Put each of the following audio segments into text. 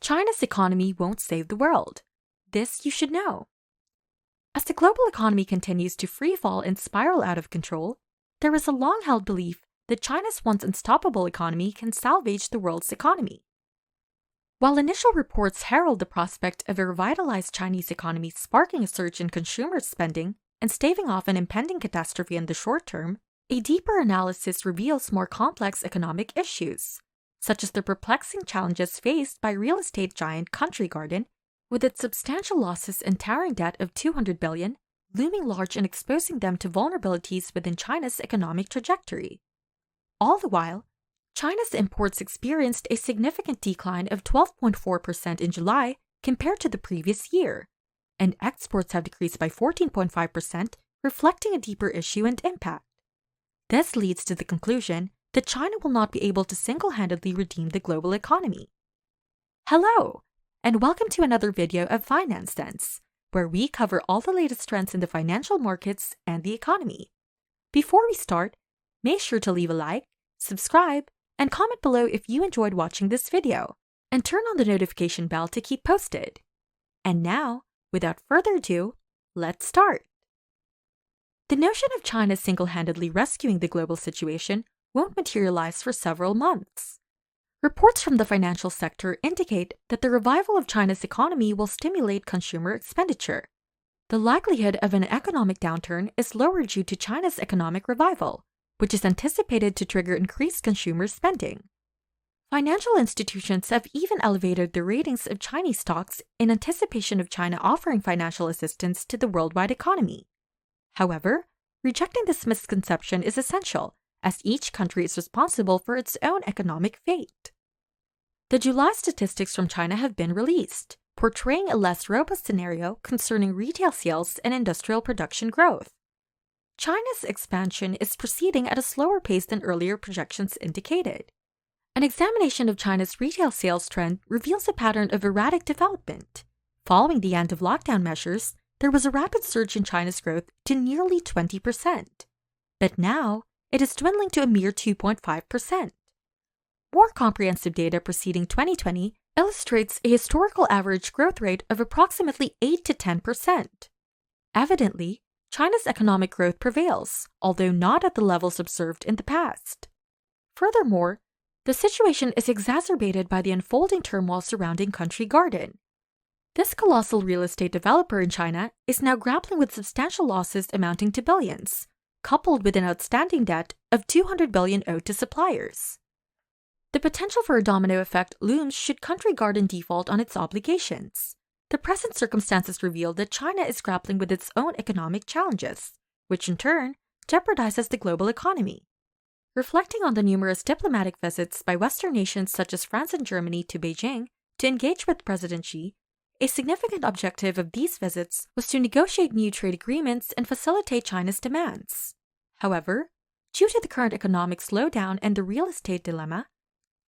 China's economy won't save the world. This you should know. As the global economy continues to freefall and spiral out of control, there is a long-held belief that China's once unstoppable economy can salvage the world's economy. While initial reports herald the prospect of a revitalized Chinese economy sparking a surge in consumer spending and staving off an impending catastrophe in the short term, a deeper analysis reveals more complex economic issues, such as the perplexing challenges faced by real estate giant Country Garden, with its substantial losses and towering debt of $200 billion, looming large and exposing them to vulnerabilities within China's economic trajectory. All the while, China's imports experienced a significant decline of 12.4% in July compared to the previous year, and exports have decreased by 14.5%, reflecting a deeper issue and impact. This leads to the conclusion that China will not be able to single-handedly redeem the global economy. Hello, and welcome to another video of Finance Sense, where we cover all the latest trends in the financial markets and the economy. Before we start, make sure to leave a like, subscribe, and comment below if you enjoyed watching this video, and turn on the notification bell to keep posted. And now, without further ado, let's start. The notion of China single-handedly rescuing the global situation won't materialize for several months. Reports from the financial sector indicate that the revival of China's economy will stimulate consumer expenditure. The likelihood of an economic downturn is lower due to China's economic revival, which is anticipated to trigger increased consumer spending. Financial institutions have even elevated the ratings of Chinese stocks in anticipation of China offering financial assistance to the worldwide economy. However, rejecting this misconception is essential, as each country is responsible for its own economic fate. The July statistics from China have been released, portraying a less robust scenario concerning retail sales and industrial production growth. China's expansion is proceeding at a slower pace than earlier projections indicated. An examination of China's retail sales trend reveals a pattern of erratic development. Following the end of lockdown measures, there was a rapid surge in China's growth to nearly 20%. But now, it is dwindling to a mere 2.5%. More comprehensive data preceding 2020 illustrates a historical average growth rate of approximately 8 to 10%. Evidently, China's economic growth prevails, although not at the levels observed in the past. Furthermore, the situation is exacerbated by the unfolding turmoil surrounding Country Garden. This colossal real estate developer in China is now grappling with substantial losses amounting to billions, coupled with an outstanding debt of $200 billion owed to suppliers. The potential for a domino effect looms should Country Garden default on its obligations. The present circumstances reveal that China is grappling with its own economic challenges, which in turn jeopardizes the global economy. Reflecting on the numerous diplomatic visits by Western nations such as France and Germany to Beijing to engage with President Xi, a significant objective of these visits was to negotiate new trade agreements and facilitate China's demands. However, due to the current economic slowdown and the real estate dilemma,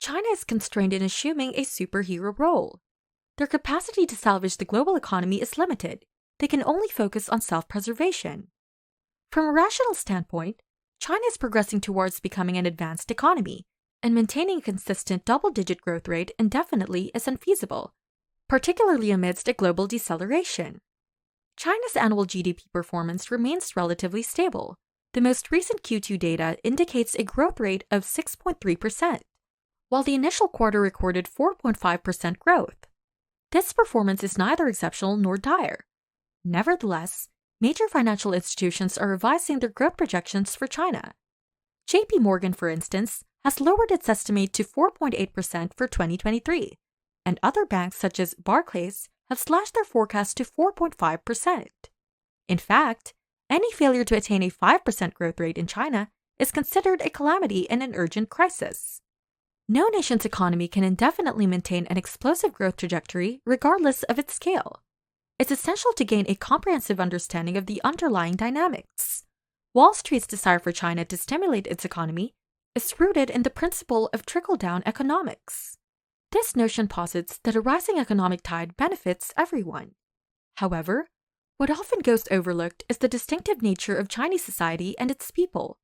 China is constrained in assuming a superhero role. Their capacity to salvage the global economy is limited. They can only focus on self-preservation. From a rational standpoint, China is progressing towards becoming an advanced economy, and maintaining a consistent double-digit growth rate indefinitely is unfeasible, particularly amidst a global deceleration. China's annual GDP performance remains relatively stable. The most recent Q2 data indicates a growth rate of 6.3%, while the initial quarter recorded 4.5% growth. This performance is neither exceptional nor dire. Nevertheless, major financial institutions are revising their growth projections for China. JP Morgan, for instance, has lowered its estimate to 4.8% for 2023, and other banks such as Barclays have slashed their forecast to 4.5%. In fact, any failure to attain a 5% growth rate in China is considered a calamity and an urgent crisis. No nation's economy can indefinitely maintain an explosive growth trajectory regardless of its scale. It's essential to gain a comprehensive understanding of the underlying dynamics. Wall Street's desire for China to stimulate its economy is rooted in the principle of trickle-down economics. This notion posits that a rising economic tide benefits everyone. However, what often goes overlooked is the distinctive nature of Chinese society and its people.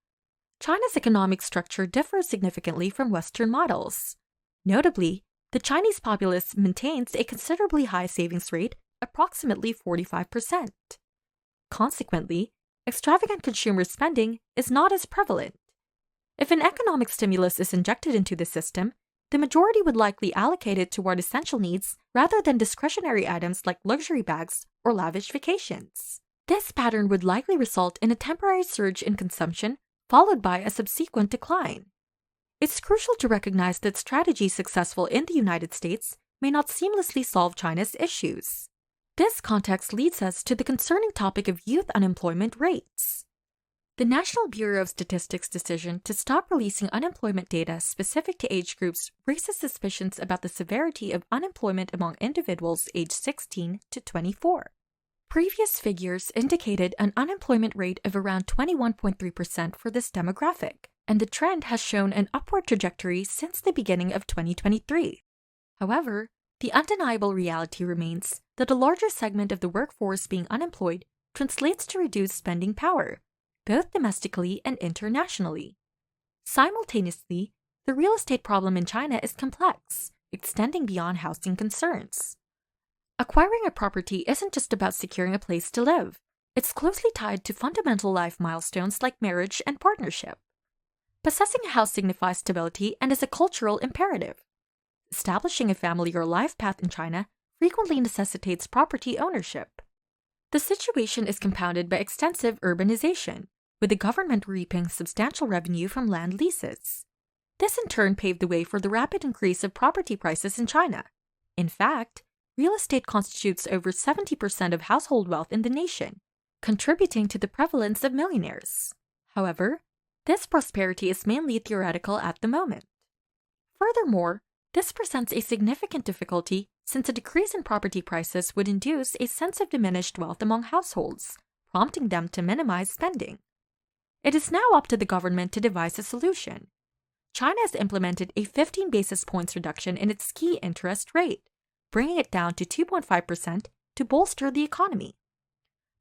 China's economic structure differs significantly from Western models. Notably, the the Chinese populace maintains a considerably high savings rate, approximately 45%. Consequently, extravagant consumer spending is not as prevalent. If an economic stimulus is injected into the system, the majority would likely allocate it toward essential needs rather than discretionary items like luxury bags or lavish vacations. This pattern would likely result in a temporary surge in consumption, followed by a subsequent decline. It's crucial to recognize that strategies successful in the United States may not seamlessly solve China's issues. This context leads us to the concerning topic of youth unemployment rates. The National Bureau of Statistics' decision to stop releasing unemployment data specific to age groups raises suspicions about the severity of unemployment among individuals aged 16 to 24. Previous figures indicated an unemployment rate of around 21.3% for this demographic, and the trend has shown an upward trajectory since the beginning of 2023. However, the undeniable reality remains that a larger segment of the workforce being unemployed translates to reduced spending power, both domestically and internationally. Simultaneously, the real estate problem in China is complex, extending beyond housing concerns. Acquiring a property isn't just about securing a place to live. It's closely tied to fundamental life milestones like marriage and partnership. Possessing a house signifies stability and is a cultural imperative. Establishing a family or life path in China frequently necessitates property ownership. The situation is compounded by extensive urbanization, with the government reaping substantial revenue from land leases. This in turn paved the way for the rapid increase of property prices in China. In fact, real estate constitutes over 70% of household wealth in the nation, contributing to the prevalence of millionaires. However, this prosperity is mainly theoretical at the moment. Furthermore, this presents a significant difficulty since a decrease in property prices would induce a sense of diminished wealth among households, prompting them to minimize spending. It is now up to the government to devise a solution. China has implemented a 15 basis points reduction in its key interest rate, bringing it down to 2.5% to bolster the economy.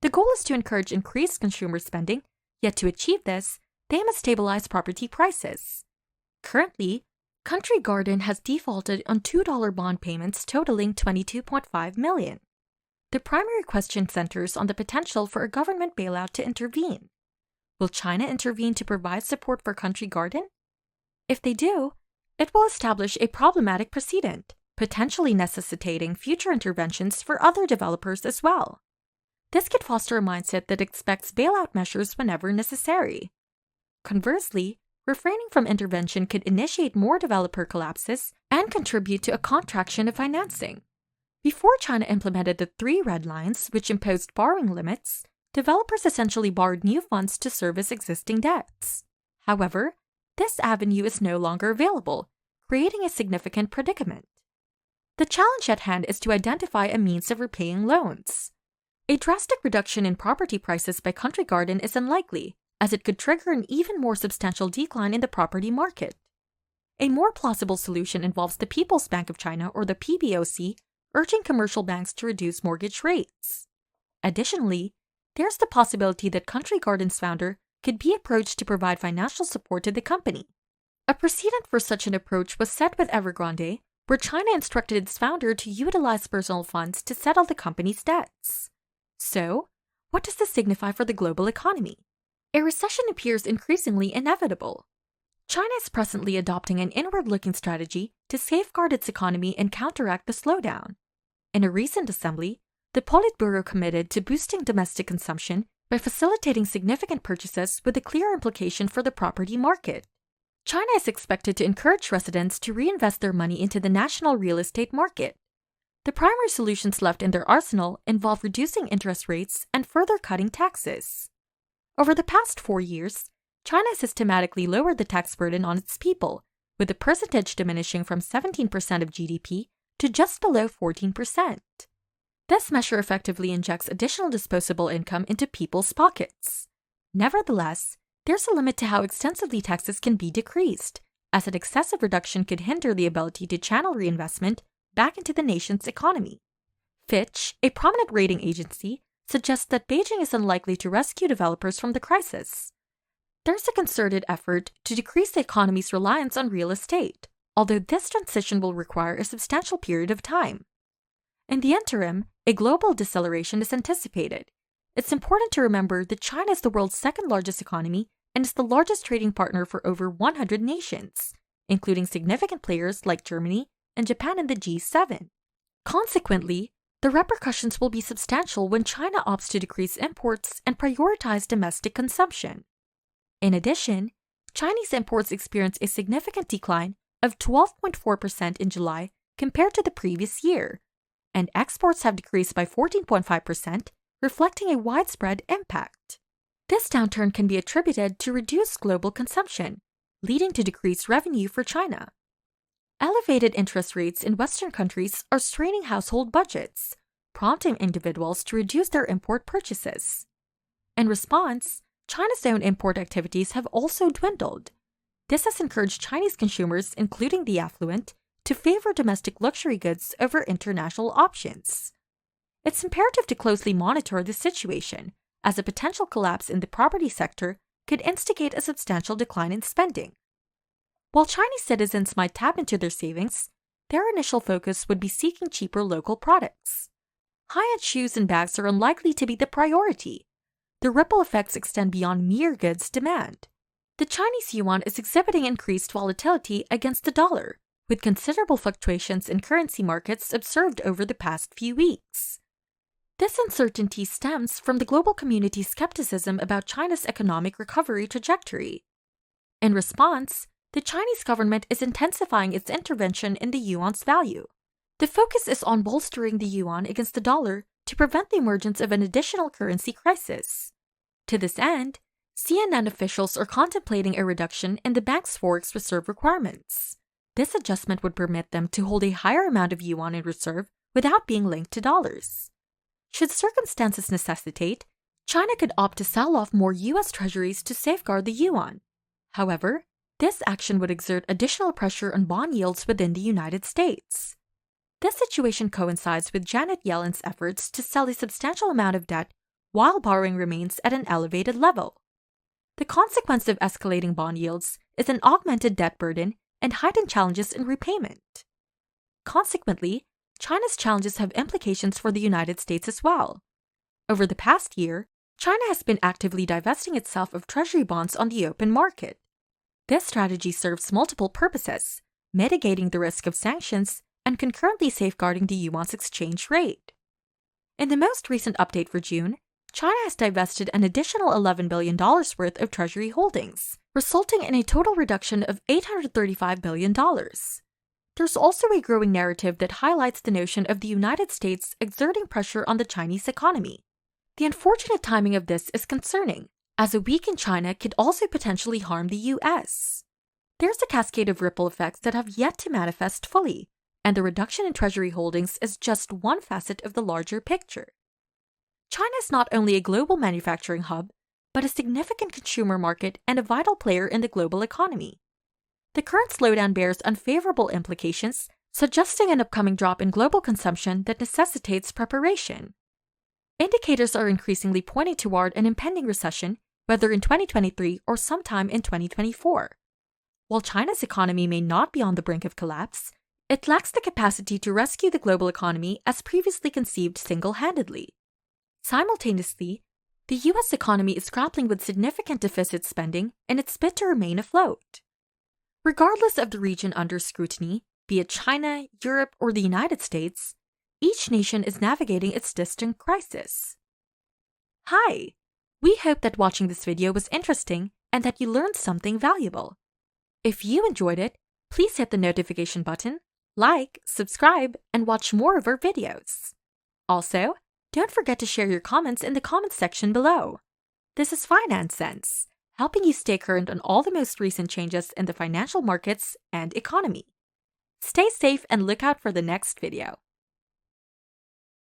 The goal is to encourage increased consumer spending, yet to achieve this, they must stabilize property prices. Currently, Country Garden has defaulted on $2 bond payments totaling $22.5 million. The primary question centers on the potential for a government bailout to intervene. Will China intervene to provide support for Country Garden? If they do, it will establish a problematic precedent, potentially necessitating future interventions for other developers as well. This could foster a mindset that expects bailout measures whenever necessary. Conversely, refraining from intervention could initiate more developer collapses and contribute to a contraction of financing. Before China implemented the 3 red lines, which imposed borrowing limits, developers essentially borrowed new funds to service existing debts. However, this avenue is no longer available, creating a significant predicament. The challenge at hand is to identify a means of repaying loans. A drastic reduction in property prices by Country Garden is unlikely, as it could trigger an even more substantial decline in the property market. A more plausible solution involves the People's Bank of China, or the PBOC, urging commercial banks to reduce mortgage rates. Additionally, there's the possibility that Country Garden's founder could be approached to provide financial support to the company. A precedent for such an approach was set with Evergrande, where China instructed its founder to utilize personal funds to settle the company's debts. So, what does this signify for the global economy? A recession appears increasingly inevitable. China is presently adopting an inward-looking strategy to safeguard its economy and counteract the slowdown. In a recent assembly, the Politburo committed to boosting domestic consumption by facilitating significant purchases with a clear implication for the property market. China is expected to encourage residents to reinvest their money into the national real estate market. The primary solutions left in their arsenal involve reducing interest rates and further cutting taxes. Over the past 4 years, China systematically lowered the tax burden on its people, with the percentage diminishing from 17% of GDP to just below 14%. This measure effectively injects additional disposable income into people's pockets. Nevertheless, there's a limit to how extensively taxes can be decreased, as an excessive reduction could hinder the ability to channel reinvestment back into the nation's economy. Fitch, a prominent rating agency, suggests that Beijing is unlikely to rescue developers from the crisis. There's a concerted effort to decrease the economy's reliance on real estate, although this transition will require a substantial period of time. In the interim, a global deceleration is anticipated. It's important to remember that China is the world's second largest economy and is the largest trading partner for over 100 nations, including significant players like Germany and Japan in the G7. Consequently, the repercussions will be substantial when China opts to decrease imports and prioritize domestic consumption. In addition, Chinese imports experienced a significant decline of 12.4% in July compared to the previous year, and exports have decreased by 14.5%, reflecting a widespread impact. This downturn can be attributed to reduced global consumption, leading to decreased revenue for China. Elevated interest rates in Western countries are straining household budgets, prompting individuals to reduce their import purchases. In response, China's own import activities have also dwindled. This has encouraged Chinese consumers, including the affluent, to favor domestic luxury goods over international options. It's imperative to closely monitor the situation, as a potential collapse in the property sector could instigate a substantial decline in spending. While Chinese citizens might tap into their savings, their initial focus would be seeking cheaper local products. High-end shoes and bags are unlikely to be the priority. The ripple effects extend beyond mere goods demand. The Chinese yuan is exhibiting increased volatility against the dollar, with considerable fluctuations in currency markets observed over the past few weeks. This uncertainty stems from the global community's skepticism about China's economic recovery trajectory. In response, the Chinese government is intensifying its intervention in the yuan's value. The focus is on bolstering the yuan against the dollar to prevent the emergence of an additional currency crisis. To this end, CNN officials are contemplating a reduction in the bank's forex reserve requirements. This adjustment would permit them to hold a higher amount of yuan in reserve without being linked to dollars. Should circumstances necessitate, China could opt to sell off more U.S. treasuries to safeguard the yuan. However, this action would exert additional pressure on bond yields within the United States. This situation coincides with Janet Yellen's efforts to sell a substantial amount of debt while borrowing remains at an elevated level. The consequence of escalating bond yields is an augmented debt burden and heightened challenges in repayment. Consequently, China's challenges have implications for the United States as well. Over the past year, China has been actively divesting itself of treasury bonds on the open market. This strategy serves multiple purposes, mitigating the risk of sanctions and concurrently safeguarding the yuan's exchange rate. In the most recent update for June, China has divested an additional $11 billion worth of treasury holdings, resulting in a total reduction of $835 billion. There's also a growing narrative that highlights the notion of the United States exerting pressure on the Chinese economy. The unfortunate timing of this is concerning, as a weakened China could also potentially harm the US. There's a cascade of ripple effects that have yet to manifest fully, and the reduction in treasury holdings is just one facet of the larger picture. China is not only a global manufacturing hub, but a significant consumer market and a vital player in the global economy. The current slowdown bears unfavorable implications, suggesting an upcoming drop in global consumption that necessitates preparation. Indicators are increasingly pointing toward an impending recession, whether in 2023 or sometime in 2024. While China's economy may not be on the brink of collapse, it lacks the capacity to rescue the global economy as previously conceived single-handedly. Simultaneously, the U.S. economy is grappling with significant deficit spending in its bid to remain afloat. Regardless of the region under scrutiny, be it China, Europe, or the United States, each nation is navigating its distinct crisis. Hi! We hope that watching this video was interesting and that you learned something valuable. If you enjoyed it, please hit the notification button, like, subscribe, and watch more of our videos. Also, don't forget to share your comments in the comments section below. This is Finance Sense, helping you stay current on all the most recent changes in the financial markets and economy. Stay safe and look out for the next video.